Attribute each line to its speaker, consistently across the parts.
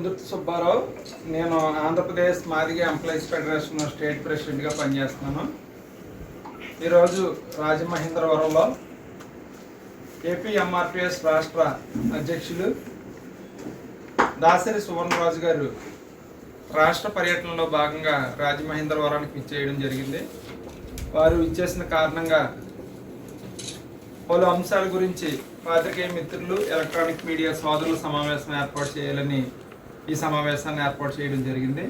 Speaker 1: కుందుర్తి సుబ్బారావు. నేను Andhra Pradesh Madiga employees federation state ప్రెసిడెంట్గా పనిచేస్తున్నాను. ఈరోజు రాజమహేంద్రవరంలో ఏపీ ఎంఆర్పిఎస్ రాష్ట్ర అధ్యక్షులు దాసరి సువర్ణరాజు గారు రాష్ట్ర పర్యటనలో భాగంగా రాజమహేంద్రవరానికి ఇచ్చేయడం జరిగింది. వారు ఇచ్చేసిన కారణంగా పలు అంశాల గురించి పాత్రికేయ మిత్రులు, ఎలక్ట్రానిక్ మీడియా సోదరుల సమావేశం ఏర్పాటు చేయాలని ఈ సమావేశాన్ని ఏర్పాటు చేయడం జరిగింది.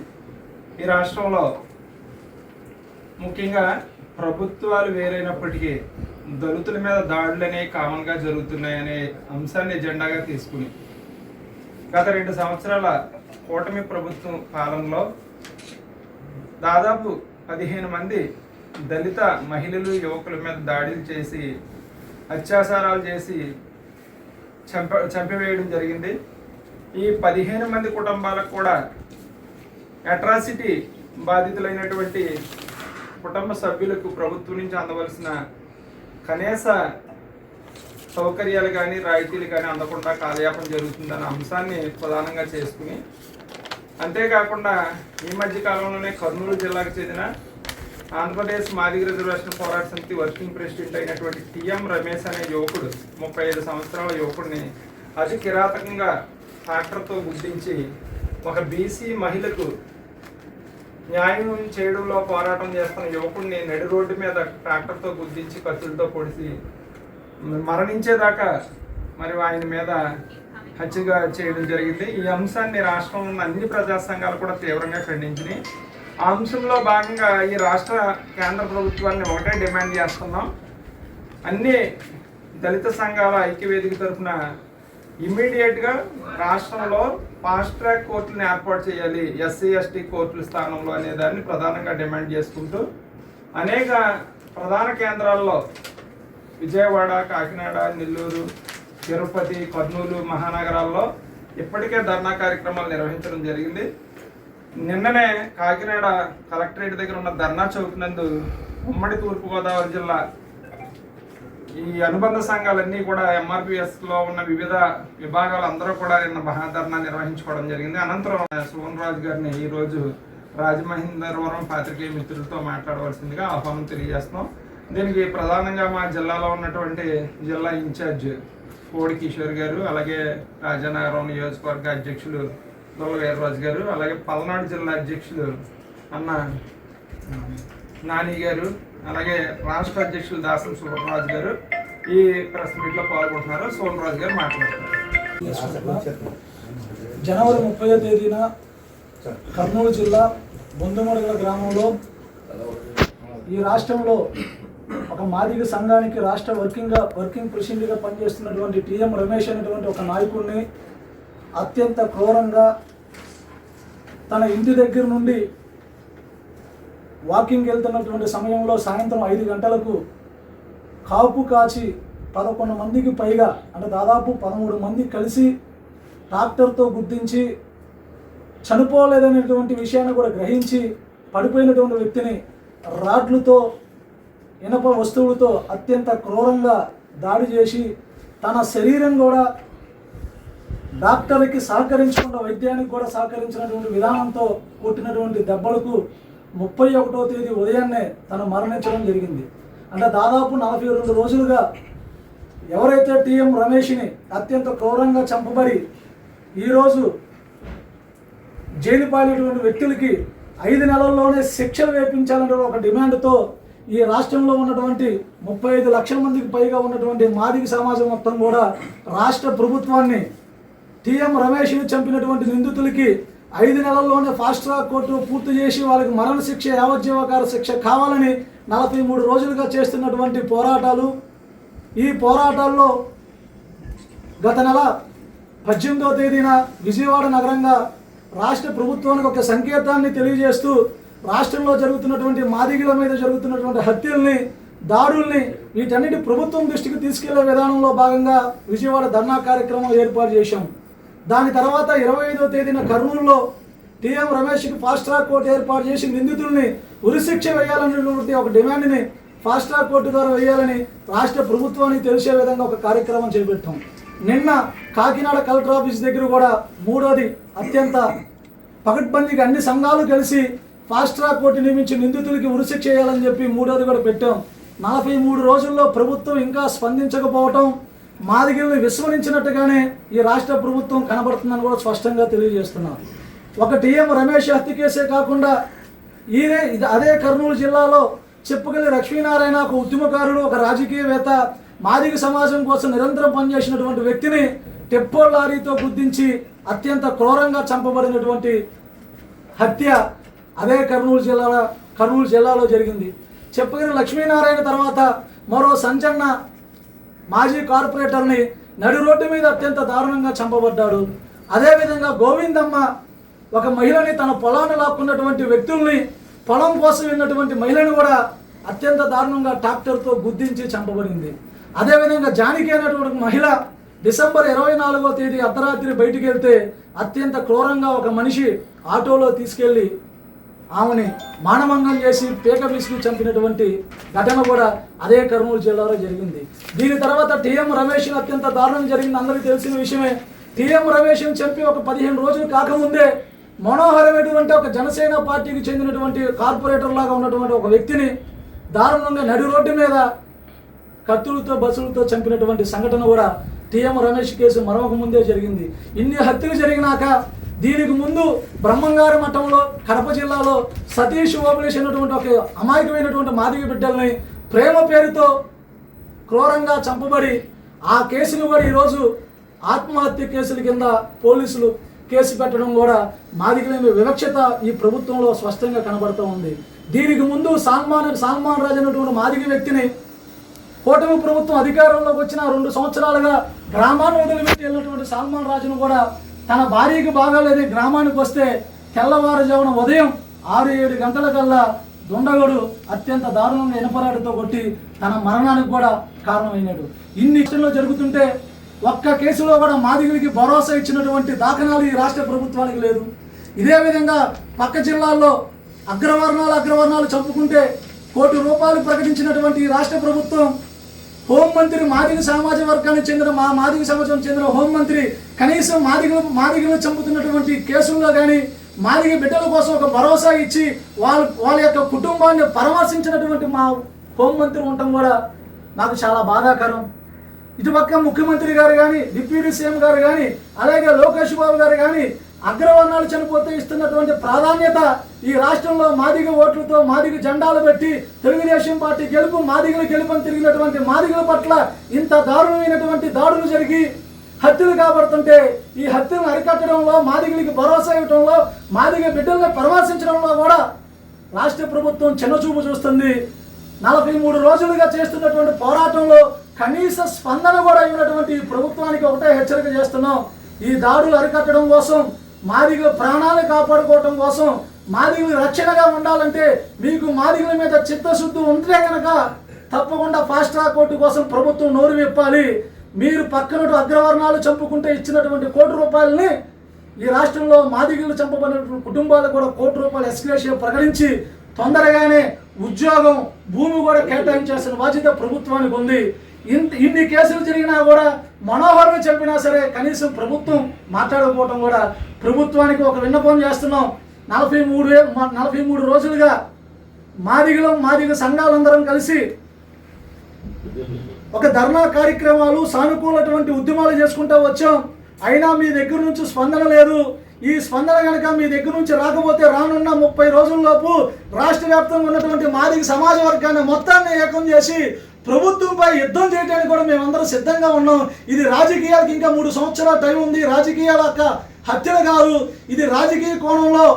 Speaker 1: ఈ రాష్ట్రంలో ముఖ్యంగా ప్రభుత్వాలు వేరైనప్పటికీ దళితుల మీద దాడులు అనేవి కామన్గా జరుగుతున్నాయనే అంశాన్ని ఎజెండాగా తీసుకుని గత 2 సంవత్సరాల కూటమి ప్రభుత్వం కాలంలో దాదాపు 15 మంది దళిత మహిళలు, యువకుల మీద దాడులు చేసి అత్యాచారాలు చేసి చంపివేయడం జరిగింది. ఈ 15 మంది కుటుంబాలకు కూడా అట్రాసిటీ బాధితులైనటువంటి కుటుంబ సభ్యులకు ప్రభుత్వం నుంచి అందవలసిన కనీస సౌకర్యాలు కానీ రాయితీలు కానీ అందకుండా కాలయాపన జరుగుతుందన్న అంశాన్ని ప్రధానంగా చేసుకుని, అంతేకాకుండా ఈ మధ్య కాలంలోనే కర్నూలు జిల్లాకు చెందిన ఆంధ్రప్రదేశ్ మాదిగ రిజర్వేషన్ పోరాట సమితి వర్కింగ్ ప్రెసిడెంట్ అయినటువంటి టిఎం రమేష్ అనే యువకుడు, 35 సంవత్సరాల యువకుడిని అతి కిరాతకంగా ట్రాక్టర్తో గుర్తించి ఒక బీసీ మహిళకు న్యాయం చేయడంలో పోరాటం చేస్తున్న యువకుడిని నడి రోడ్డు మీద ట్రాక్టర్తో గుర్తించి కత్తులతో పొడిచి మరణించేదాకా మరి ఆయన మీద హత్యగా చేయడం జరిగింది. ఈ అంశాన్ని రాష్ట్రంలో ఉన్న అన్ని ప్రజా సంఘాలు కూడా తీవ్రంగా ఖండించినాయి. ఆ అంశంలో భాగంగా ఈ రాష్ట్ర కేంద్ర ప్రభుత్వాన్ని ఒకటే డిమాండ్ చేస్తున్నాం. అన్ని దళిత సంఘాల ఐక్యవేదిక తరఫున ఇమ్మీడియట్గా రాష్ట్రంలో ఫాస్ట్ ట్రాక్ కోర్టులను ఏర్పాటు చేయాలి, ఎస్సీ ఎస్టీ కోర్టుల స్థానంలో అనే దాన్ని ప్రధానంగా డిమాండ్ చేసుకుంటూ అనేక ప్రధాన కేంద్రాల్లో విజయవాడ, కాకినాడ, నెల్లూరు, తిరుపతి, కర్నూలు మహానగరాల్లో ఇప్పటికే ధర్నా కార్యక్రమాలు నిర్వహించడం జరిగింది. నిన్ననే కాకినాడ కలెక్టరేట్ దగ్గర ఉన్న ధర్నా చౌక్ నందు ఉమ్మడి తూర్పుగోదావరి జిల్లా ఈ అనుబంధ సంఘాలన్నీ కూడా ఎంఆర్పిఎస్లో ఉన్న వివిధ విభాగాలు అందరూ కూడా నిన్న మహాధర్నా నిర్వహించుకోవడం జరిగింది. అనంతరం సువర్ణరాజు గారిని ఈరోజు రాజమహేంద్రవరం పాత్రికేయ మిత్రులతో మాట్లాడవలసిందిగా ఆహ్వానం తెలియజేస్తున్నాం. దీనికి ప్రధానంగా మా జిల్లాలో ఉన్నటువంటి జిల్లా ఇన్ఛార్జ్ కోడి కిషోర్ గారు, అలాగే రాజానగరం నియోజకవర్గ అధ్యక్షులు దొల్ల వీర్రాజు గారు, అలాగే పల్నాడు జిల్లా అధ్యక్షులు అన్న నాని గారు, అలాగే రాష్ట్ర అధ్యక్షులు దాసరి సువర్ణరాజు గారు ఈ ప్రెస్ మీట్లో పాల్గొంటున్నారు. సువర్ణరాజు గారు మాట్లాడుతున్నారు.
Speaker 2: జనవరి 30వ తేదీన కర్నూలు జిల్లా బొందుమడుగుల గ్రామంలో ఈ రాష్ట్రంలో ఒక మాదిగ సంఘానికి రాష్ట్ర వర్కింగ్ ప్రెసిడెంట్గా పనిచేస్తున్నటువంటి టిఎం రమేష్ అనేటువంటి ఒక నాయకుడిని అత్యంత క్రూరంగా తన ఇంటి దగ్గర నుండి వాకింగ్ వెళ్తున్నటువంటి సమయంలో సాయంత్రం 5 గంటలకు కాపు కాచి 11 మందికి పైగా, అంటే దాదాపు 13 మంది కలిసి ట్రాక్టర్తో గుర్తించి చనిపోలేదనేటువంటి విషయాన్ని కూడా గ్రహించి పడిపోయినటువంటి వ్యక్తిని రాడ్లతో, ఇనప వస్తువులతో అత్యంత క్రూరంగా దాడి చేసి తన శరీరం కూడా డాక్టర్కి సహకరించకుండా వైద్యానికి కూడా సహకరించినటువంటి విధానంతో కొట్టినటువంటి దెబ్బలకు 31వ తేదీ ఉదయాన్నే తను మరణించడం జరిగింది. అంటే దాదాపు 42 రోజులుగా ఎవరైతే టిఎం రమేష్ని అత్యంత క్రూరంగా చంపబడి ఈరోజు జైలు పాలేటువంటి వ్యక్తులకి 5 నెలల్లోనే శిక్షలు వేయించాలనే ఒక డిమాండ్తో ఈ రాష్ట్రంలో ఉన్నటువంటి 35 లక్షల మందికి పైగా ఉన్నటువంటి మాదిగ సమాజం మొత్తం కూడా రాష్ట్ర ప్రభుత్వాన్ని టిఎం రమేష్ని చంపినటువంటి నిందితులకి 5 నెలల్లోనే ఫాస్ట్ ట్రాక్ కోర్టు పూర్తి చేసి వాళ్ళకి మరణ శిక్ష, యావజ్జీవకాల శిక్ష కావాలని 43 రోజులుగా చేస్తున్నటువంటి పోరాటాలు. ఈ పోరాటాల్లో గత నెల 18వ తేదీన విజయవాడ నగరంగా రాష్ట్ర ప్రభుత్వానికి ఒక సంకేతాన్ని తెలియజేస్తూ రాష్ట్రంలో జరుగుతున్నటువంటి మాదిగల మీద జరుగుతున్నటువంటి హత్యల్ని, దాడుల్ని వీటన్నిటి ప్రభుత్వం దృష్టికి తీసుకెళ్లే విధానంలో భాగంగా విజయవాడ ధర్నా కార్యక్రమం ఏర్పాటు చేశాం. దాని తర్వాత 25వ తేదీన కర్నూలులో టిఎం రమేష్కి ఫాస్ట్ ట్రాక్ కోర్టు ఏర్పాటు చేసి నిందితుల్ని ఉరిశిక్ష వేయాలనేటువంటి ఒక డిమాండ్ని ఫాస్ట్ ట్రాక్ కోర్టు ద్వారా వేయాలని రాష్ట్ర ప్రభుత్వానికి తెలిసే విధంగా ఒక కార్యక్రమం చేపట్టాం. నిన్న కాకినాడ కలెక్టర్ ఆఫీస్ దగ్గర కూడా మూడోది అత్యంత పకడ్బందీగా అన్ని సంఘాలు కలిసి ఫాస్ట్ ట్రాక్ కోర్టు నియమించి నిందితులకి ఉరిశిక్ష చేయాలని చెప్పి మూడోది కూడా పెట్టాం. 43 రోజుల్లో ప్రభుత్వం ఇంకా స్పందించకపోవటం మాదిగల్ని విస్మరించినట్టుగానే ఈ రాష్ట్ర ప్రభుత్వం కనబడుతుందని కూడా స్పష్టంగా తెలియజేస్తున్నాం. ఒక టీఎం రమేష్ హత్య కేసే కాకుండా అదే కర్నూలు జిల్లాలో చెప్పుకెళ్ళి లక్ష్మీనారాయణ ఒక ఉద్యమకారుడు, ఒక రాజకీయవేత్త, మాదిగ సమాజం కోసం నిరంతరం పనిచేసినటువంటి వ్యక్తిని టెప్పో లారీతో గుద్దించి అత్యంత క్రూరంగా చంపబడినటువంటి హత్య అదే కర్నూలు జిల్లాలో జరిగింది. చెప్పుకెళ్ళి లక్ష్మీనారాయణ తర్వాత మరో సంజన్న మాజీ కార్పొరేటర్ని నడి రోడ్డు మీద అత్యంత దారుణంగా చంపబడ్డాడు. అదేవిధంగా గోవిందమ్మ ఒక మహిళని తన పొలాన్ని లాక్కున్నటువంటి వ్యక్తుల్ని, పొలం కోసం వెళ్ళినటువంటి మహిళని కూడా అత్యంత దారుణంగా ట్రాక్టర్తో గుద్దించి చంపబడింది. అదేవిధంగా జానకి అనేటువంటి మహిళ డిసెంబర్ 24వ తేదీ అర్ధరాత్రి బయటికి వెళ్తే అత్యంత క్రూరంగా ఒక మనిషి ఆటోలో తీసుకెళ్లి ఆమెని మానభంగం చేసి పీక పిసికి చంపినటువంటి ఘటన కూడా అదే కర్నూలు జిల్లాలో జరిగింది. దీని తర్వాత టీఎం రమేష్ అత్యంత దారుణం జరిగింది, అందరికీ తెలిసిన విషయమే. టీఎం రమేష్ని చంపి ఒక 15 రోజులు కాకముందే మనోహరం అనేటువంటి ఒక జనసేన పార్టీకి చెందినటువంటి కార్పొరేటర్ లాగా ఉన్నటువంటి ఒక వ్యక్తిని దారుణంగా నడి రోడ్డు మీద కత్తులతో బస్సులతో చంపినటువంటి సంఘటన కూడా టీఎం రమేష్ కేసు మరొక ముందే జరిగింది. ఇన్ని హత్యలు జరిగినాక దీనికి ముందు బ్రహ్మంగారి మఠంలో కడప జిల్లాలో సతీష్ ఓబులేష్ అనేటువంటి ఒక అమాయకమైనటువంటి మాదిగ బిడ్డల్ని ప్రేమ పేరుతో క్రూరంగా చంపబడి ఆ కేసును కూడా ఈరోజు ఆత్మహత్య కేసుల కింద పోలీసులు కేసు పెట్టడం కూడా మాదిగల వివక్షత ఈ ప్రభుత్వంలో స్పష్టంగా కనబడుతూ ఉంది. దీనికి ముందు సల్మాన్ రాజు అనేటువంటి మాదిగ వ్యక్తిని కూటమి ప్రభుత్వం అధికారంలోకి వచ్చిన 2 సంవత్సరాలుగా గ్రామాన్ని వదిలిపెట్టి వెళ్ళినటువంటి సల్మాన్ రాజును కూడా తన భార్యకి బాగాలేదు గ్రామానికి వస్తే తెల్లవారుజామున ఉదయం 6-7 గంటల కల్లా దుండగుడు అత్యంత దారుణంగా ఇనపరాడితో కొట్టి తన మరణానికి కూడా కారణమైనాడు. ఇన్ని ఇష్టంలో జరుగుతుంటే ఒక్క కేసులో కూడా మాదిగలకి భరోసా ఇచ్చినటువంటి దాఖలాలు ఈ రాష్ట్ర ప్రభుత్వానికి లేదు. ఇదే విధంగా పక్క జిల్లాల్లో అగ్రవర్ణాలు చంపుకుంటే ₹1 కోటి ప్రకటించినటువంటి ఈ రాష్ట్ర ప్రభుత్వం హోంమంత్రి మాదిగ సమాజ వర్గానికి చెందిన మాదిగ సమాజం చెందిన హోంమంత్రి కనీసం మాదిగలను చంపుతున్నటువంటి కేసుల్లో కానీ మాదిగ బిడ్డల కోసం ఒక భరోసా ఇచ్చి వాళ్ళ యొక్క కుటుంబాన్ని పరామర్శించినటువంటి మా హోంమంత్రి ఉండటం కూడా నాకు చాలా బాధాకరం. ఇటుపక్క ముఖ్యమంత్రి గారు కానీ, డిప్యూటీ సీఎం గారు కానీ, అలాగే లోకేష్ బాబు గారు కానీ అగ్రవర్ణాలు చనిపోతే ఇస్తున్నటువంటి ప్రాధాన్యత ఈ రాష్ట్రంలో మాదిగ ఓట్లతో మాదిగ జెండాలు పెట్టి తెలుగుదేశం పార్టీ గెలుపు మాదిగలు గెలుపని తిరిగినటువంటి మాదిగల పట్ల ఇంత దారుణమైనటువంటి దాడులు జరిగి హత్యలు కాబడుతుంటే ఈ హత్యలను అరికట్టడంలో, మాదిగలకి భరోసా ఇవ్వడంలో, మాదిగ బిడ్డలను పరామర్శించడంలో కూడా రాష్ట్ర ప్రభుత్వం చిన్నచూపు చూస్తుంది. 43 రోజులుగా చేస్తున్నటువంటి పోరాటంలో కనీస స్పందన కూడా ఇవ్వనటువంటి ఈ ప్రభుత్వానికి ఒకటే హెచ్చరిక చేస్తున్నాం. ఈ దాడులు అరికట్టడం కోసం, మాదిగల ప్రాణాలను కాపాడుకోవటం కోసం, మాదిగలు రక్షణగా ఉండాలంటే మీకు మాదిగల మీద చిత్తశుద్ధి ఉంటే కనుక తప్పకుండా ఫాస్ట్ ట్రాక్ కోర్టు కోసం ప్రభుత్వం నోరు విప్పాలి. మీరు పక్కన అగ్రవర్ణాలు చంపుకుంటే ఇచ్చినటువంటి ₹1 కోటి ఈ రాష్ట్రంలో మాదిగలు చంపబడిన కుటుంబాలకు కూడా ₹1 కోటి ఎస్కలేషన్ ప్రకటించి తొందరగానే ఉద్యోగం, భూమి కూడా కేటాయించాల్సిన బాధ్యత ప్రభుత్వానికి ఉంది. ఇన్ని కేసులు జరిగినా కూడా మనోహర్ని చంపినా సరే కనీసం ప్రభుత్వం మాట్లాడకపోవటం కూడా ప్రభుత్వానికి ఒక విన్నపం చేస్తున్నాం. 43 రోజులుగా మాదిగ సంఘాలందరం కలిసి ఒక ధర్నా కార్యక్రమాలు, సానుకూలటువంటి ఉద్యమాలు చేసుకుంటూ వచ్చాం. అయినా మీ దగ్గర నుంచి స్పందన లేదు. ఈ స్పందన కనుక మీ దగ్గర నుంచి రాకపోతే రానున్న 30 రోజుల్లోపు రాష్ట్ర వ్యాప్తంగా ఉన్నటువంటి మాదిగ సమాజ వర్గాన్ని మొత్తాన్ని ఏకం చేసి ప్రభుత్వంపై యుద్ధం చేయడానికి కూడా మేమందరం సిద్ధంగా ఉన్నాం. ఇది రాజకీయాలకు ఇంకా 3 సంవత్సరాల టైం ఉంది. రాజకీయాల హత్యలు కాదు, ఇది రాజకీయ కోణంలో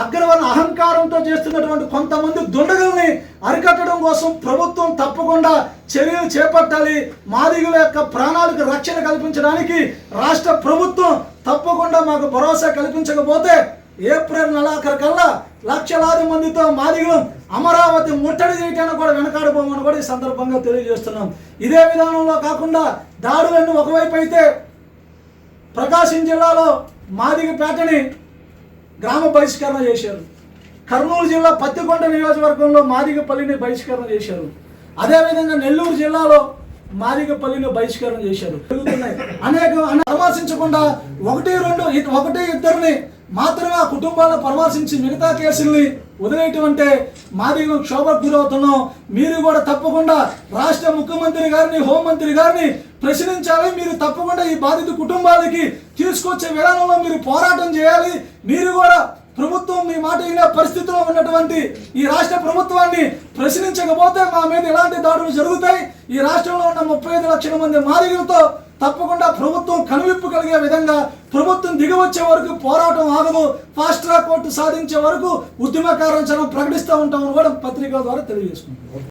Speaker 2: అగ్రవర్ణ అహంకారంతో చేస్తున్నటువంటి కొంతమంది దుండగుల్ని అరికట్టడం కోసం ప్రభుత్వం తప్పకుండా చర్యలు చేపట్టాలి. మాదిగల యొక్క ప్రాణాలకు రక్షణ కల్పించడానికి రాష్ట్ర ప్రభుత్వం తప్పకుండా మాకు భరోసా కల్పించకపోతే ఏప్రిల్ నెలాఖరు కల్లా లక్షలాది మందితో మాదిగలు అమరావతి ముట్టడి చేయడానికి కూడా వెనకాడిపోమని కూడా ఈ సందర్భంగా తెలియజేస్తున్నాం. ఇదే విధానంలో కాకుండా దాడులన్నీ ఒకవైపు అయితే ప్రకాశం జిల్లాలో మాదిగపేటని గ్రామ బహిష్కరణ చేశారు. కర్నూలు జిల్లా పత్తికొండ నియోజకవర్గంలో మాదిగపల్లిని బహిష్కరణ చేశారు. అదేవిధంగా నెల్లూరు జిల్లాలో మాదిగపల్లిని బహిష్కరణ చేశారు. జరుగుతున్నాయి పరామర్శించకుండా ఒకటి ఇద్దరిని మాత్రమే ఆ కుటుంబాలను పరామర్శించి మిగతా కేసుల్ని వదిలేయటమంటే మాదిగ క్షోభకు గురవుతున్నాం. మీరు కూడా తప్పకుండా రాష్ట్ర ముఖ్యమంత్రి గారిని, హోంమంత్రి గారిని ప్రశ్నించాలి. మీరు తప్పకుండా ఈ బాధిత కుటుంబాలకి తీసుకొచ్చే విధానంలో మీరు పోరాటం చేయాలి. మీరు కూడా ప్రభుత్వం మీ మాట వినే పరిస్థితిలో ఉన్నటువంటి ఈ రాష్ట్ర ప్రభుత్వాన్ని ప్రశ్నించకపోతే మా మీద ఇలాంటి దాడులు జరుగుతాయి. ఈ రాష్ట్రంలో ఉన్న 35 లక్షల మంది మాదిగలతో తప్పకుండా ప్రభుత్వం కనువిప్పు కలిగే విధంగా ప్రభుత్వం దిగవచ్చే వరకు పోరాటం ఆగదు. ఫాస్ట్ ట్రాక్ కోర్టు సాధించే వరకు ఉద్యమ కార్యాచరణ ప్రకటిస్తూ ఉంటామని కూడా పత్రికల ద్వారా తెలియజేసుకుంటాం.